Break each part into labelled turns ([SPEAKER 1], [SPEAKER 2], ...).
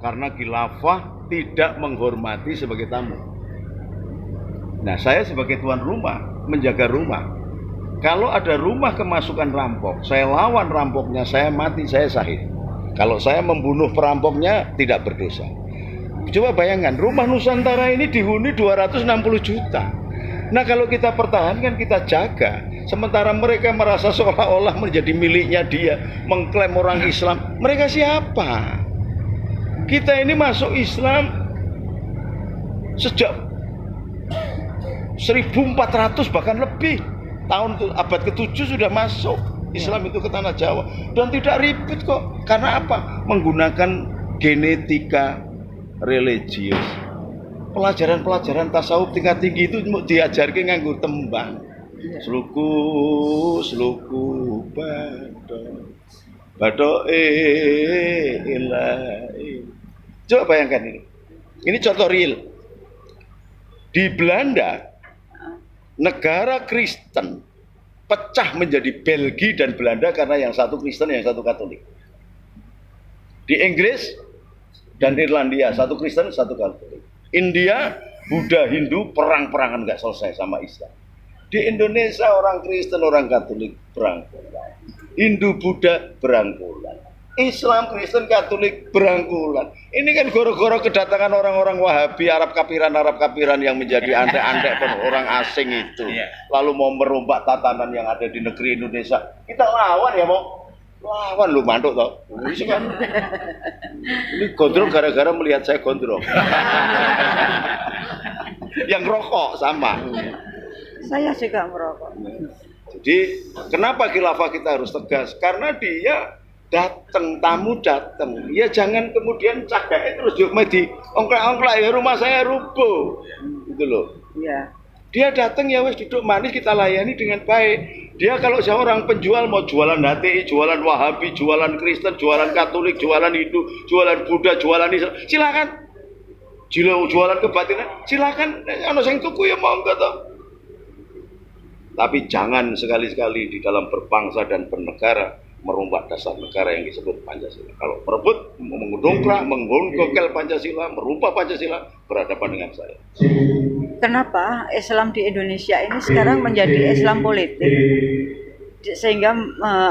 [SPEAKER 1] karena khilafah tidak menghormati sebagai tamu. Nah, saya sebagai tuan rumah menjaga rumah. Kalau ada rumah kemasukan rampok, saya lawan rampoknya, saya mati, saya syahid. Kalau saya membunuh perampoknya, tidak berdosa. Coba bayangkan, rumah Nusantara ini dihuni 260 juta. Nah, kalau kita pertahankan, kita jaga, sementara mereka merasa seolah-olah menjadi miliknya dia, mengklaim orang Islam. Mereka siapa? Kita ini masuk Islam sejak 1400 bahkan lebih. Tahun abad ke-7 sudah masuk Islam itu ke tanah Jawa. Dan tidak ribet kok. Karena apa? Menggunakan genetika religius. Pelajaran-pelajaran tasawuf tingkat tinggi itu diajarkan nganggo tembang. Sluku bado ilahi. Coba bayangkan ini. Ini contoh real. Di Belanda, negara Kristen pecah menjadi Belgia dan Belanda karena yang satu Kristen, yang satu Katolik. Di Inggris dan Irlandia, satu Kristen, satu Katolik. India, Buddha, Hindu, perang-perangan nggak selesai sama Islam. Di Indonesia orang Kristen, orang Katolik berangkulan. Hindu, Buddha berangkulan. Islam, Kristen, Katolik berangkulan. Ini kan gara-gara kedatangan orang-orang Wahabi, Arab kapiran yang menjadi andek-andek orang asing itu. Lalu mau merombak tatanan yang ada di negeri Indonesia. Kita lawan ya, mau lawan lu mantuk toh. Ini gondrong gara-gara melihat saya gondrong. Yang rokok sama.
[SPEAKER 2] Saya juga merokok.
[SPEAKER 1] Jadi kenapa khilafah kita harus tegas? Karena dia datang, tamu datang, ya jangan kemudian cagaknya terus di ongklak-ongklak, ya rumah saya rubuh, gitu loh.
[SPEAKER 2] Iya.
[SPEAKER 1] Dia datang ya wes duduk manis, kita layani dengan baik. Dia kalau seorang penjual mau jualan HTI, jualan Wahabi, jualan Kristen, jualan Katolik, jualan Hindu, jualan Buddha, jualan Islam, silakan. Jualan kebatinan, silakan. Ono sing tuku ya monggo toh. Tapi jangan sekali-sekali di dalam berbangsa dan bernegara merubah dasar negara yang disebut Pancasila. Kalau merebut, mengundongkrak, menggongkel Pancasila, merubah Pancasila, berhadapan dengan saya.
[SPEAKER 2] Kenapa Islam di Indonesia ini sekarang menjadi Islam politik? Sehingga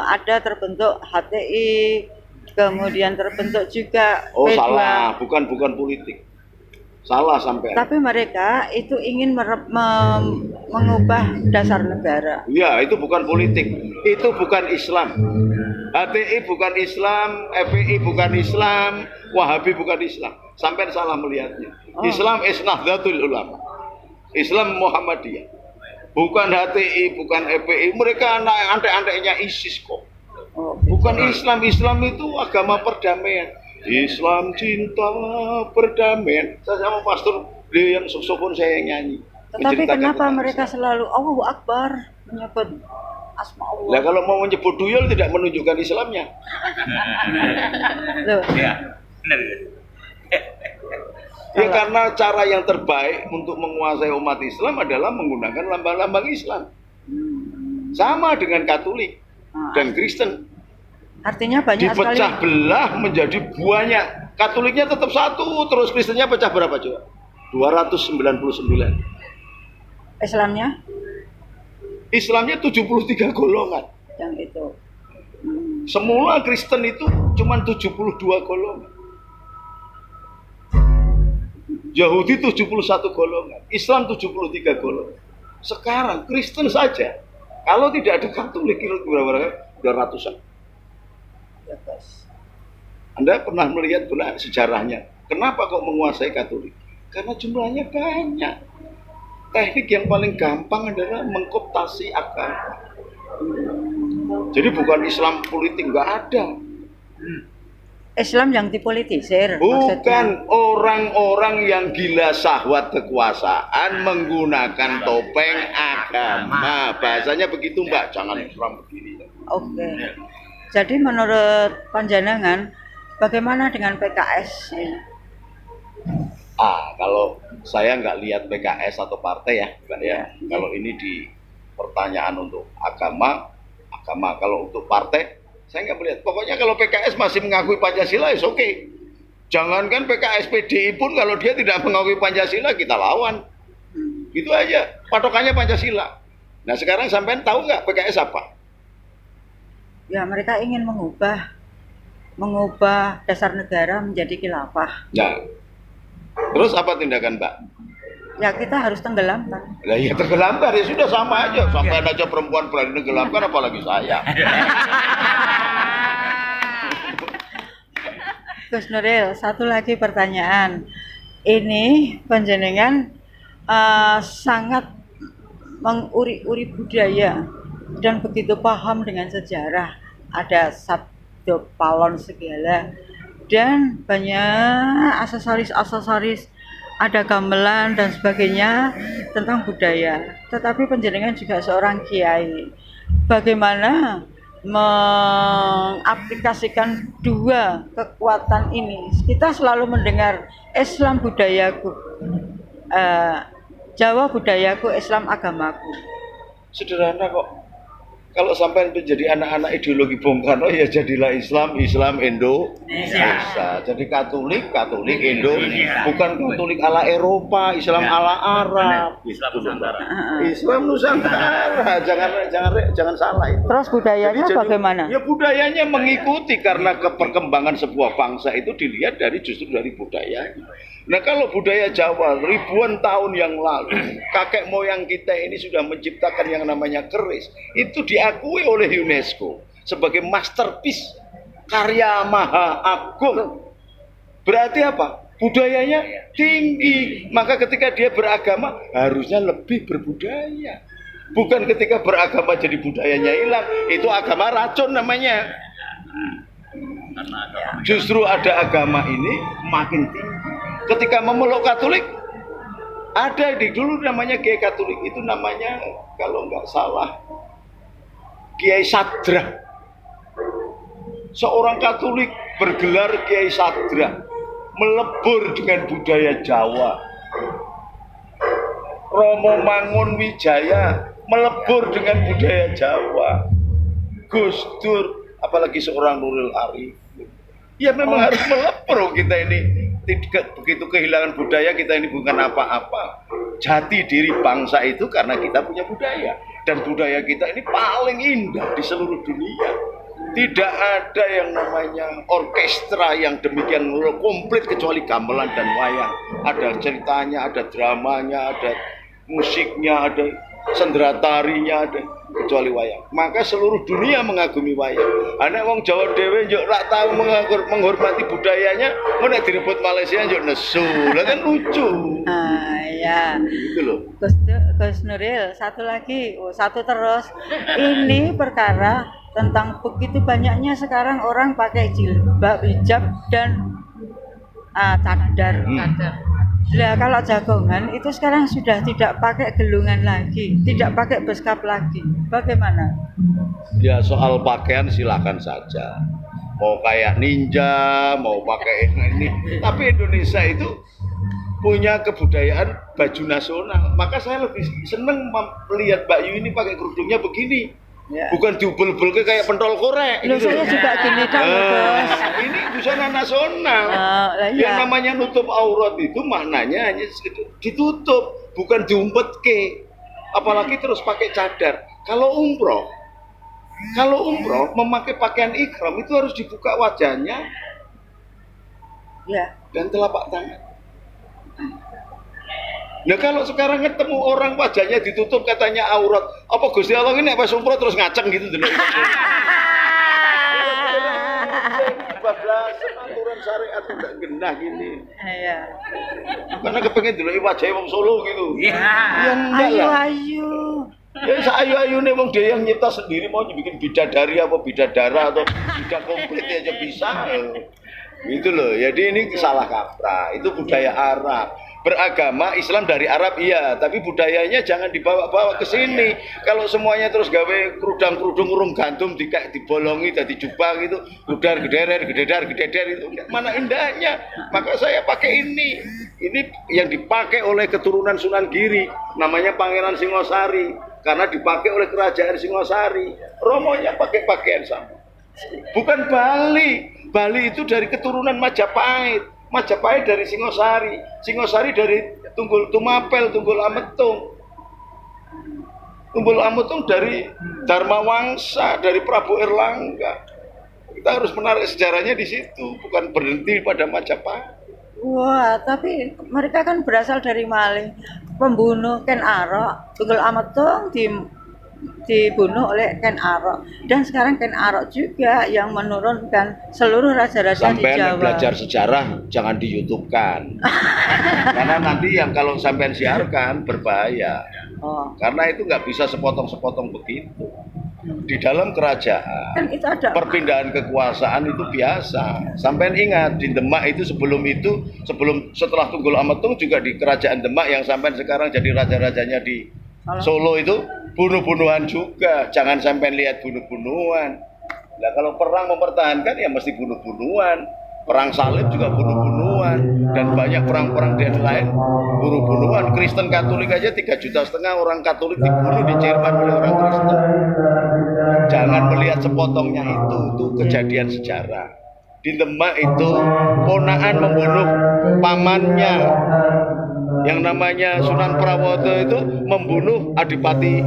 [SPEAKER 2] ada terbentuk HTI, kemudian terbentuk juga
[SPEAKER 1] Oh
[SPEAKER 2] P2.
[SPEAKER 1] salah, bukan politik. Salah sampai.
[SPEAKER 2] Tapi mereka itu ingin mengubah dasar negara.
[SPEAKER 1] Iya, itu bukan politik. Itu bukan Islam. HTI bukan Islam, FPI bukan Islam, Wahabi bukan Islam. Sampai salah melihatnya. Islam is Nahdlatul Ulama. Islam Muhammadiyah. Bukan HTI, bukan FPI. Mereka anak-anaknya ISIS kok. Bukan Islam. Islam itu agama perdamaian. Islam cinta perdamaian. Saya sama pastor dia yang saksofon saya yang nyanyi.
[SPEAKER 2] Tetapi kenapa mereka selalu Allahu Akbar menyebut asma Allah?
[SPEAKER 1] Nah kalau mau menyebut duyul tidak menunjukkan Islamnya.
[SPEAKER 2] Loh.
[SPEAKER 3] Ya, benar.
[SPEAKER 1] Ya karena cara yang terbaik untuk menguasai umat Islam adalah menggunakan lambang-lambang Islam. Sama dengan Katolik dan Kristen.
[SPEAKER 2] Artinya banyak sekali
[SPEAKER 1] dipecah belah menjadi banyak. Katoliknya tetap satu, terus Kristennya pecah berapa coba? 299. Islamnya 73 golongan.
[SPEAKER 2] Yang itu.
[SPEAKER 1] Semula Kristen itu cuma 72 golongan. Yahudi 71 golongan, Islam 73 golongan. Sekarang Kristen saja, kalau tidak ada Katolik kira-kira ratusan. Anda pernah melihat sejarahnya? Kenapa kok menguasai Katolik? Karena jumlahnya banyak. Teknik yang paling gampang adalah mengkooptasi agama. Jadi bukan Islam politik, nggak ada.
[SPEAKER 2] Islam yang dipolitisir.
[SPEAKER 1] Bukan
[SPEAKER 2] maksudnya.
[SPEAKER 1] Orang-orang yang gila syahwat kekuasaan menggunakan topeng agama. Bahasanya begitu Mbak, jangan Islam begini.
[SPEAKER 2] Oke. Jadi menurut panjenengan bagaimana dengan PKS ini?
[SPEAKER 1] Kalau saya nggak lihat PKS atau partai ya, Mbak ya. Kalau ini di pertanyaan untuk agama. Kalau untuk partai, saya nggak melihat. Pokoknya kalau PKS masih mengakui Pancasila, is oke. Jangankan PKS PDI pun kalau dia tidak mengakui Pancasila kita lawan. Gitu aja. Patokannya Pancasila. Nah sekarang sampean tahu nggak PKS apa?
[SPEAKER 2] Ya mereka ingin mengubah dasar negara menjadi khilafah.
[SPEAKER 1] Nah, terus apa tindakan Mbak?
[SPEAKER 2] Ya kita harus tenggelamkan.
[SPEAKER 1] Lah ya tenggelamkan ya sudah sama aja. Sampai aja perempuan berani tenggelamkan apalagi saya.
[SPEAKER 2] Gus Nuril, satu lagi pertanyaan. Ini panjenengan sangat menguri-uri budaya dan begitu paham dengan sejarah. Ada sabdo palon segala dan banyak aksesoris, ada gamelan dan sebagainya tentang budaya. Tetapi panjenengan juga seorang kiai. Bagaimana mengaplikasikan dua kekuatan ini? Kita selalu mendengar Islam budayaku, Jawa budayaku, Islam agamaku.
[SPEAKER 1] Sederhana kok. Kalau sampai menjadi anak-anak ideologi Bung Karno ya jadilah Islam Indonesia. Jadi Katolik Indo, bukan Katolik ala Eropa, Islam ala Arab.
[SPEAKER 3] Islam Nusantara.
[SPEAKER 1] Islam Nusantara. Jangan salah itu.
[SPEAKER 2] Terus budayanya bagaimana?
[SPEAKER 1] Ya budayanya mengikuti karena perkembangan sebuah bangsa itu dilihat justru dari budayanya. Nah kalau budaya Jawa ribuan tahun yang lalu kakek moyang kita ini sudah menciptakan yang namanya keris, itu diakui oleh UNESCO sebagai masterpiece karya maha agung. Berarti apa? Budayanya tinggi. Maka ketika dia beragama harusnya lebih berbudaya. Bukan ketika beragama jadi budayanya hilang, itu agama racun namanya. Justru ada agama ini makin tinggi. Ketika memeluk Katolik, ada di dulu namanya Kiai Katolik, itu namanya kalau nggak salah Kiai Sadra. Seorang Katolik bergelar Kiai Sadra, melebur dengan budaya Jawa. Romo Mangun Wijaya melebur dengan budaya Jawa. Gus Dur, apalagi seorang Nuril Arif. Ya memang harus melebur kita ini. Begitu kehilangan budaya kita ini bukan apa-apa. Jati diri bangsa itu karena kita punya budaya. Dan budaya kita ini paling indah di seluruh dunia. Tidak ada yang namanya orkestra yang demikian komplit kecuali gamelan dan wayang. Ada ceritanya, ada dramanya, ada musiknya, ada sendratarinya, ada kecuali wayang. Maka seluruh dunia mengagumi wayang. Anak wong Jawa dhewe yo ora tahu menghormati budayanya, nek direbut Malaysia yo nesu. Lah kan lucu.
[SPEAKER 2] Ya.
[SPEAKER 1] Gitu loh.
[SPEAKER 2] Gus Nuril, satu lagi, satu terus. Ini perkara tentang begitu banyaknya sekarang orang pakai jilbab, hijab dan cadar. Nah, kalau jagongan itu sekarang sudah tidak pakai gelungan lagi, tidak pakai beskap lagi. Bagaimana?
[SPEAKER 1] Ya soal pakaian silakan saja. Mau kayak ninja, mau pakai ini. Tapi Indonesia itu punya kebudayaan baju nasional. Maka saya lebih seneng melihat Mbak Yu ini pakai kerudungnya begini. Ya. Bukan diubel-ubel kayak pentol korek.
[SPEAKER 2] Loh, saya juga gini kan, Bos.
[SPEAKER 1] Ini busana nasional. Yang namanya nutup aurat itu maknanya hanya ditutup, bukan diumpet. Apalagi terus pakai cadar. Kalau umroh memakai pakaian ihram itu harus dibuka wajahnya. Ya. Dan telapak tangan. Nah kalau sekarang ketemu orang wajahnya ditutup katanya aurat, apa Gusti Allah ini pas umroh terus ngaceng gitu dulu. Aturan syariat tidak genah gini. Iya. Karena kepengen dulu wajahnya wong Solo gitu. Iya. Ayu. Ya seayu-ayune wong dia yang nyipta sendiri mau bikin bidadari apa bidadara atau bidah komplit aja bisa. Itu loh. Jadi ini salah kaprah. Itu budaya Arab. Beragama Islam dari Arab iya, tapi budayanya jangan dibawa-bawa ke sini. Kalau semuanya terus gawe kerudung urung gantung dibolongi jadi jubah gitu, gedar itu mana indahnya. Maka saya pakai ini. Ini yang dipakai oleh keturunan Sunan Giri, namanya Pangeran Singosari karena dipakai oleh kerajaan Singosari. Romonya pakai pakaian sama. Bukan Bali. Bali itu dari keturunan Majapahit. Majapahit dari Singosari, Singosari dari Tunggul Tumapel, Tunggul Ametung, Tunggul Ametung dari Dharma Wangsa, dari Prabu Erlangga. Kita harus menarik sejarahnya di situ, bukan berhenti pada Majapahit.
[SPEAKER 2] Wah, tapi mereka kan berasal dari maling, pembunuh Ken Arok, Tunggul Ametung dibunuh oleh Ken Arok, dan sekarang Ken Arok juga yang menurunkan seluruh raja-raja di
[SPEAKER 1] Sampai
[SPEAKER 2] Jawa.
[SPEAKER 1] belajar sejarah jangan di YouTube-kan. Karena nanti yang kalau sampean siarkan berbahaya.
[SPEAKER 2] Oh,
[SPEAKER 1] Karena itu nggak bisa sepotong-sepotong begitu. Di dalam kerajaan,
[SPEAKER 2] kan itu ada
[SPEAKER 1] perpindahan kekuasaan itu biasa. Sampean ingat di Demak itu setelah Tunggul Ametung juga di kerajaan Demak yang sampean sekarang jadi raja-rajanya di Solo itu bunuh-bunuhan juga. Jangan sampean lihat bunuh-bunuhan. Nah kalau perang mempertahankan ya mesti bunuh-bunuhan. Perang salib juga bunuh-bunuhan, dan banyak perang-perang yang lain bunuh-bunuhan. Kristen Katolik aja 3,5 juta orang Katolik dibunuh di Jerman oleh orang Kristen. Jangan melihat sepotongnya itu kejadian sejarah. Di Demak itu ponakan membunuh pamannya yang namanya Sunan Prawoto itu membunuh Adipati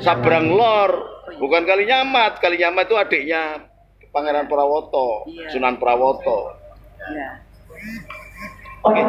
[SPEAKER 1] Sabrang Lor, bukan Kalinyamat. Kalinyamat itu adiknya Pangeran Prawoto,
[SPEAKER 2] Iya.
[SPEAKER 1] Sunan Prawoto.
[SPEAKER 2] ya.
[SPEAKER 1] Oke.